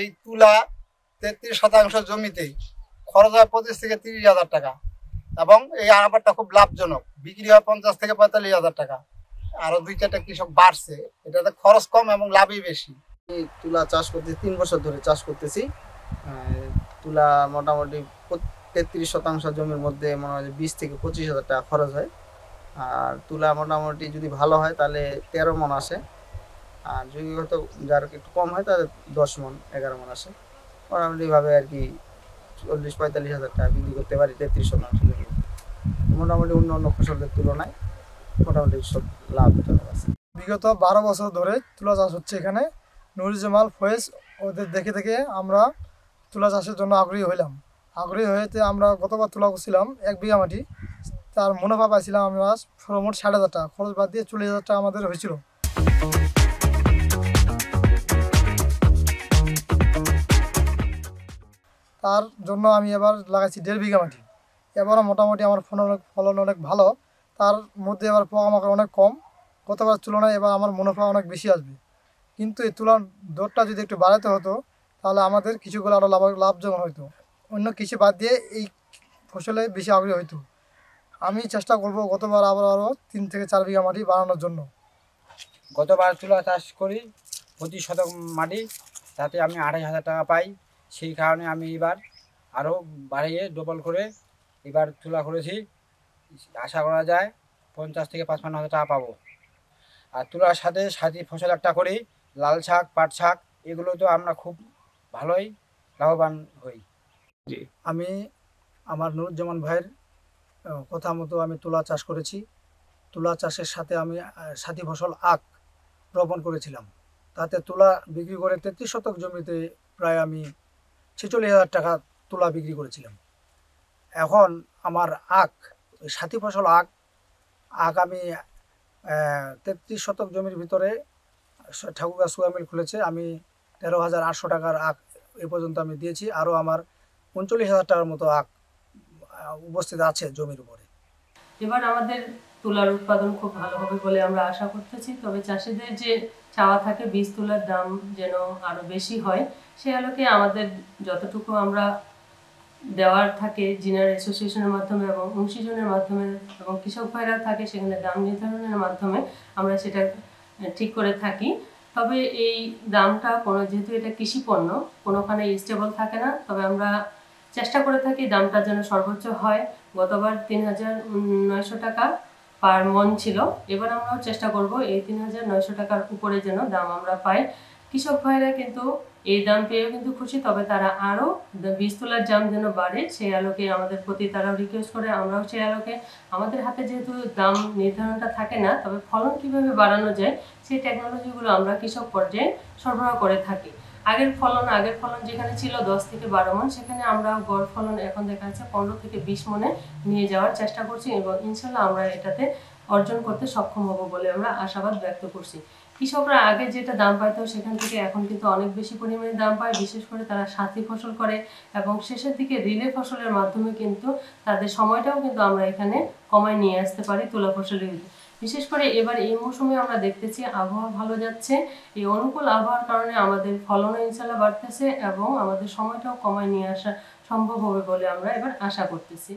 এই তুলা 33% জমিতেই খরচ হয় 25 থেকে 30,000 টাকা এবং এই আবারটা খুব লাভজনক, বিক্রি হয় 50 থেকে 45,000 টাকা। আরো 2-4টা কৃষক বাড়ছে, এটাতে খরচ কম এবং লাভই বেশি। এই তুলা চাষ করতে 3 বছর ধরে চাষ করতেছি। তুলা মোটামুটি 33% জমির মধ্যে মনে হয় 20 থেকে 25,000 টাকা খরচ হয়। আর তুলা মোটামুটি যদি ভালো হয় তাহলে 13 মণ আসে, আর যদি হয়তো যার একটু কম হয় তাহলে 10 মণ 11 মণ আসে। মোটামুটিভাবে আর কি 40-45,000 টাকা বিক্রি করতে পারি 33% জমি। মোটামুটি অন্য ফসলের তুলনায় মোটামুটি সব লাভজনক আছে। বিগত 12 বছর ধরে তুলা চাষ হচ্ছে এখানে। নুরুল জামাল ফয়েজ ওদের দেখে দেখে আমরা তুলা চাষের জন্য আগ্রহী হইলাম। আগ্রহী হয়েতে আমরা গতবার তুলা করছিলাম 1 বিঘা মাটি, তার মুনাফা পাইছিলাম আমরা সর্বমোট 60,000 টাকা, খরচ বাদ দিয়ে 40,000 টাকা আমাদের হয়েছিল। তার জন্য আমি এবার লাগাইছি 1.5 বিঘা মাটি। এবারও মোটামুটি আমার ফলন অনেক ভালো, তার মধ্যে এবার পোকামাকড় অনেক কম। গতবার তুলনায় এবার আমার মুনাফা অনেক বেশি আসবে, কিন্তু এই তুলার দরটা যদি একটু বাড়াতে হতো তাহলে আমাদের কিছুগুলো আরও লাভজনক হতো, অন্য কিছু বাদ দিয়ে এই ফসলে বেশি আগ্রহী হইতো। আমি চেষ্টা করব গতবার আরও 3 থেকে 4 বিঘা মাটি বাড়ানোর জন্য। গতবার তুলা চাষ করি 25 শতক মাটি, তাতে আমি 28,000 টাকা পাই। সেই কারণে আমি এবার আরও বাড়িয়ে ডবল করে এবার তুলা করেছি। আশা করা যায় 50 থেকে 55,000 টাকা পাবো। আর তুলার সাথে সাথী ফসল একটা করি, লাল শাক, পাট শাক, এগুলো তো আমরা খুব ভালোই লাভবান হই। আমি আমার নুরুজ্জামান ভাইয়ের কথা মতো আমি তুলা চাষ করেছি। তুলা চাষের সাথে আমি সাথী ফসল আখ রোপণ করেছিলাম। তাতে তুলা বিক্রি করে 33 শতক জমিতে প্রায় আমি 46,000 টাকা তুলা বিক্রি করেছিলাম। এখন আমার আখ, সাথী ফসল আখ আমি 33 শতক জমির ভিতরে ঠাকুরগাঁ সুগার মিল খুলেছে, আমি 13,800 টাকার আখ এ পর্যন্ত আমি দিয়েছি। আরও আমার 39,000 টাকার মতো আখ উপস্থিত আছে জমির উপরে। এবার আমাদের তুলার উৎপাদন খুব ভালো হবে বলে আমরা আশা করতেছি। তবে চাষিদের যে চাওয়া থাকে বীজ তুলার দাম যেন আরও বেশি হয়, সে আলোকে আমাদের যতটুকু আমরা দেওয়ার থাকে জিনার অ্যাসোসিয়েশনের মাধ্যমে এবং অংশীজনের মাধ্যমে এবং কৃষক ভাইরা থাকে সেখানে দাম নির্ধারণের মাধ্যমে আমরা সেটা ঠিক করে থাকি। তবে এই দামটা যেহেতু এটা কৃষি পণ্য, কোনোখানে স্টেবল থাকে না, তবে আমরা চেষ্টা করে থাকি দামটা যেন সর্বোচ্চ হয়। গতবার 3,900 টাকা পার মন ছিল, এবার আমরাও চেষ্টা করব এই 3,900 টাকার উপরে যেন দাম আমরা পাই। কৃষক ভাইরা কিন্তু এই দাম পেয়েও কিন্তু খুশি, তবে তারা আরও বীজ তোলার দাম যেন বাড়ে সেই আলোকে আমাদের প্রতি তারাও রিকোয়েস্ট করে, আমরাও সেই আলোকে আমাদের হাতে যেহেতু দাম নির্ধারণটা থাকে না, তবে ফলন কিভাবে বাড়ানো যায় সেই টেকনোলজিগুলো আমরা কৃষক পর্যায়ে সরবরাহ করে থাকি। আগের ফলন যেখানে ছিল 10 থেকে 12 মণ, সেখানে আমরা গড় ফলন এখন দেখা যাচ্ছে 15 থেকে 20 মণে নিয়ে যাওয়ার চেষ্টা করছি এবং ইনশাল্লাহ আমরা এটাতে অর্জন করতে সক্ষম হব বলে আমরা আশাবাদ ব্যক্ত করছি। কৃষকরা আগে যেটা দাম পাইতো সেখান থেকে এখন কিন্তু অনেক বেশি পরিমাণে দাম পায়, বিশেষ করে তারা সাথী ফসল করে এবং শেষের দিকে রিলে ফসলের মাধ্যমে কিন্তু তাদের সময়টাও কিন্তু আমরা এখানে কমায় নিয়ে আসতে পারি তুলা ফসলের। বিশেষ করে এবার এই মৌসুমে আমরা দেখতেছি আবহাওয়া ভালো যাচ্ছে, এই অনুকূল আবহাওয়ার কারণে আমাদের ফলনও ইনশাল্লাহ বাড়তেছে এবং আমাদের সময়টাও কমায় নিয়ে আসা সম্ভব হবে বলে আমরা এবার আশা করতেছি।